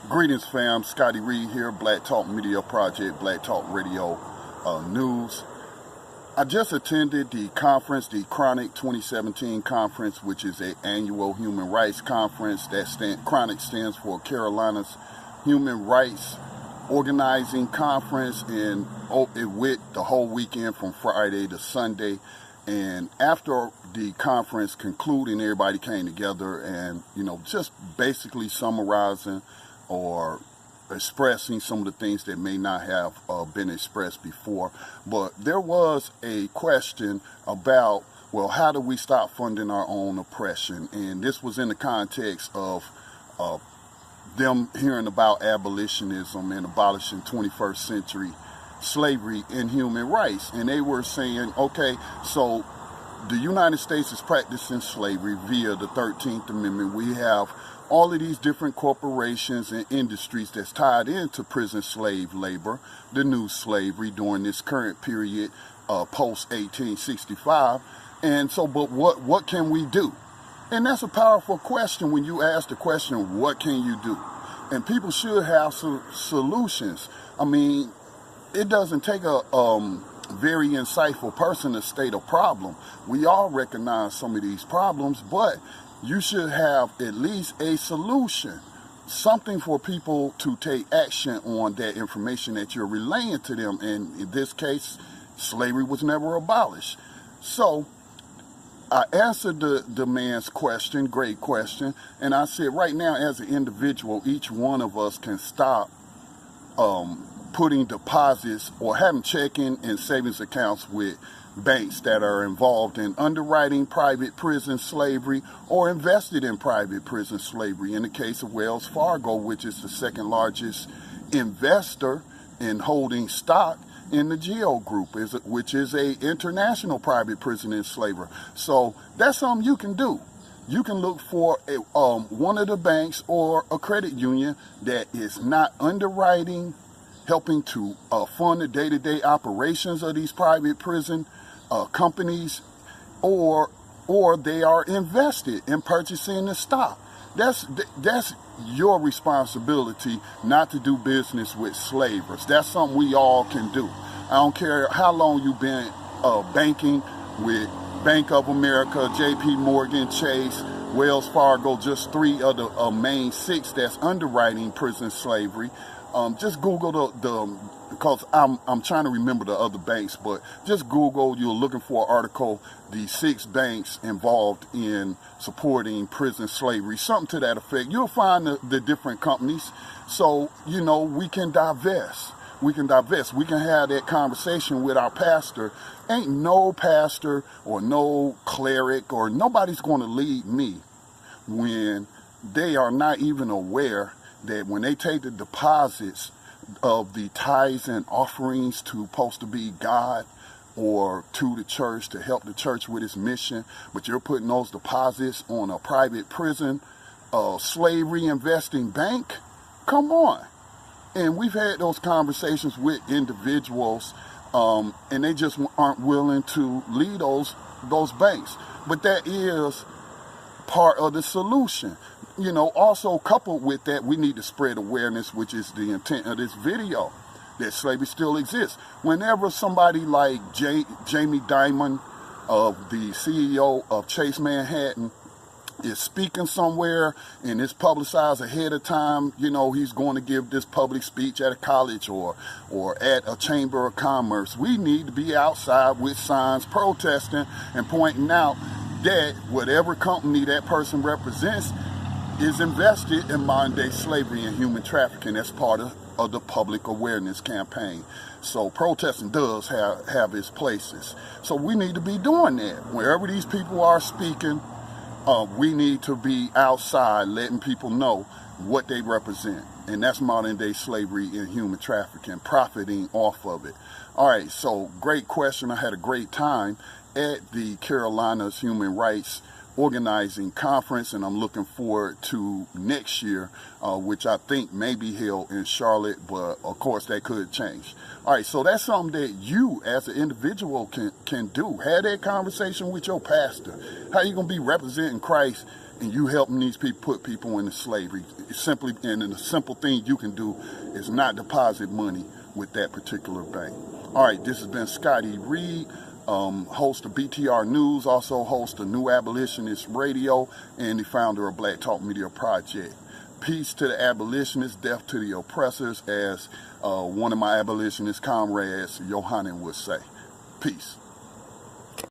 Greetings, fam. Scotty Reed here, Black Talk Media Project, Black Talk Radio News. I just attended the conference, the Chronic 2017 conference, which is an annual human rights conference. Chronic stands for Carolina's Human Rights Organizing Conference, and it went the whole weekend from Friday to Sunday. And after the conference concluded, everybody came together and, just basically summarizing or expressing some of the things that may not have been expressed before. But there was a question about, well, how do we stop funding our own oppression? And this was in the context of them hearing about abolitionism and abolishing 21st century slavery and human rights. And they were saying, okay, so the United States is practicing slavery via the 13th Amendment. We have all of these different corporations and industries that's tied into prison slave labor, the new slavery during this current period, post 1865. And so, but what can we do? And that's a powerful question when you ask the question, what can you do? And people should have some solutions. I mean, it doesn't take a very insightful person to state a problem. We all recognize some of these problems, but you should have at least a solution, something for people to take action on that information that you're relaying to them. And in this case, slavery was never abolished. So I answered the man's question, great question, and I said right now as an individual, each one of us can stop putting deposits or having checking and savings accounts with banks that are involved in underwriting private prison slavery or invested in private prison slavery. In the case of Wells Fargo, which is the second largest investor in holding stock in the GEO Group, which is a international private prison enslaver. So that's something you can do. You can look for one of the banks or a credit union that is not underwriting, helping to fund the day-to-day operations of these private prison companies, or they are invested in purchasing the stock. That's your responsibility not to do business with slavers. That's something we all can do. I don't care how long you've been banking with Bank of America, JP Morgan, Chase, Wells Fargo, just three of the main six that's underwriting prison slavery. Just Google because I'm trying to remember the other banks, but just Google, you're looking for an article, the 6 banks involved in supporting prison slavery, something to that effect. You'll find the different companies. So, we can divest. We can have that conversation with our pastor. Ain't no pastor or no cleric or nobody's going to lead me when they are not even aware that when they take the deposits of the tithes and offerings supposed to be God or to the church to help the church with its mission, but you're putting those deposits on a private prison slavery investing bank? Come on. And we've had those conversations with individuals, and they just aren't willing to lead those banks. But that is part of the solution. Also coupled with that, we need to spread awareness, which is the intent of this video, that slavery still exists. Whenever somebody like Jamie Dimon, the CEO of Chase Manhattan, is speaking somewhere and it's publicized ahead of time, he's going to give this public speech at a college or at a chamber of commerce, we need to be outside with signs protesting and pointing out that whatever company that person represents is invested in modern-day slavery and human trafficking. That's part of the public awareness campaign. So protesting does have its places. So we need to be doing that. Wherever these people are speaking, we need to be outside letting people know what they represent. And that's modern-day slavery and human trafficking, profiting off of it. All right, so great question. I had a great time at the Carolina's Human Rights Organizing Conference, and I'm looking forward to next year, which I think may be held in Charlotte, but of course that could change. All right, so that's something that you as an individual can do. Have that conversation with your pastor. How you going to be representing Christ and you helping these people, put people into slavery. Simply, and the simple thing you can do is not deposit money with that particular bank. All right, this has been Scotty Reed, host of BTR News, also host of New Abolitionist Radio, and the founder of Black Talk Media Project. Peace to the abolitionists, death to the oppressors, as one of my abolitionist comrades, Yohanan, would say. Peace.